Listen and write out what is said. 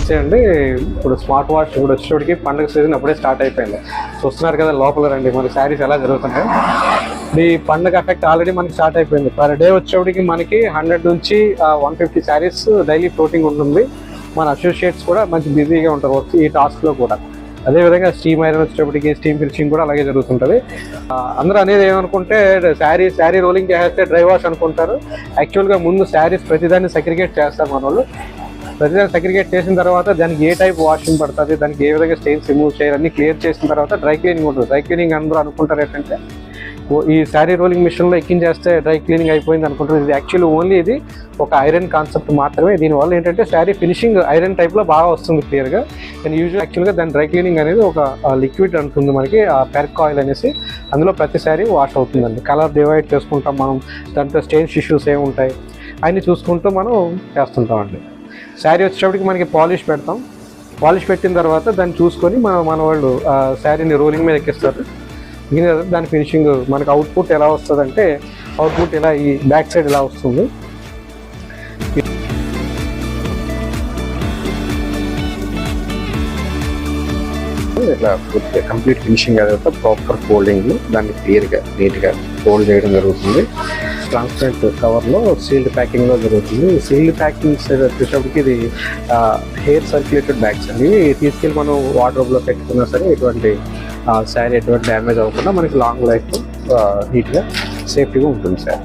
వచ్చేయండి. ఇప్పుడు smart watch ఇప్పుడు వచ్చేటికి పండుగ సీజన్ అప్పుడే స్టార్ట్ అయిపోయింది. చూస్తున్నారు కదా లోపల రండి మన శారీస్ ఎలా జరుగుతున్నాయి. ఈ పండుగ ఎఫెక్ట్ ఆల్రెడీ మనకి స్టార్ట్ అయిపోయింది. పర్ డే వచ్చేటికి మనకి 100 నుంచి 150 శారీస్ డైలీ ఫ్లోటింగ్ ఉంటుంది. మన అసోసియేట్స్ కూడా మంచి బిజీగా ఉంటారు ఈ టాస్క్లో కూడా. అదేవిధంగా స్టీమ్ ఐరన్ వచ్చేటప్పటికి స్టీమ్ ఫినిషింగ్ కూడా అలాగే జరుగుతుంటుంది. అందరూ అనేది ఏమనుకుంటే శారీ రోలింగ్ చేస్తే డ్రై వాష్ అనుకుంటారు. యాక్చువల్గా ముందు శారీస్ ప్రతిదాన్ని సెగ్రిగేట్ చేస్తారు మన వాళ్ళు. ప్రతిదాన్ని సెగ్రిగేట్ చేసిన తర్వాత దానికి ఏ టైప్ వాషింగ్ పడుతుంది, దానికి ఏ విధంగా స్టెయిన్స్ రిమూవ్ చేయాలి అన్ని క్లియర్ చేసిన తర్వాత డ్రై క్లీనింగ్ ఉంటుంది. డ్రై క్లీనింగ్ అందరూ అనుకుంటారు ఏంటంటే ఈ శారీ రోలింగ్ మిషన్లో ఎక్కించేస్తే డ్రై క్లీనింగ్ అయిపోయింది అనుకుంటారు. ఇది యాక్చువల్లీ ఓన్లీ ఇది ఒక ఐరన్ కాన్సెప్ట్ మాత్రమే. దీనివల్ల ఏంటంటే శారీ ఫినిషింగ్ ఐరన్ టైప్లో బాగా వస్తుంది క్లియర్గా. అండ్ యాక్చువల్గా దాని డ్రై క్లీనింగ్ అనేది ఒక లిక్విడ్ ఉంటుంది మనకి, పెర్క్ ఆయిల్ అనేసి. అందులో ప్రతి శారీ వాష్ అవుతుందండి. కలర్ డివైడ్ చేసుకుంటాం మనం, దాంట్లో స్టెయిన్స్ ఇష్యూస్ ఏముంటాయి అన్నీ చూసుకుంటూ మనం చేస్తుంటామండి. శారీ వచ్చేటప్పటికి మనకి పాలిష్ పెడతాం. పాలిష్ పెట్టిన తర్వాత దాన్ని చూసుకొని మన వాళ్ళు శారీని రోలింగ్ మీద ఎక్కిస్తారు. దాని ఫినిషింగ్ మనకు అవుట్పుట్ ఎలా వస్తుంది అంటే అవుట్పుట్ ఇలా ఈ బ్యాక్ సైడ్ ఇలా వస్తుంది. ఇట్లా కంప్లీట్ ఫినిషింగ్ తర్వాత ప్రాపర్ ఫోల్డింగ్ దాన్ని క్లియర్గా నీట్గా ఫోల్డ్ చేయడం జరుగుతుంది. ట్రాన్స్పరెంట్ కవర్లో సీల్డ్ ప్యాకింగ్లో జరుగుతుంది. సీల్డ్ ప్యాకింగ్ వచ్చేటప్పటికి ఇది హెయిర్ సర్క్యులేటెడ్ బ్యాగ్స్ అండి. తీసుకెళ్ళి మనం వార్డ్రోబ్లో పెట్టుకున్నా సరే ఎటువంటి శారీ ఎటువంటి డ్యామేజ్ అవ్వకుండా మనకి లాంగ్ లైఫ్ నీట్గా సేఫ్టీగా ఉంటుంది సార్.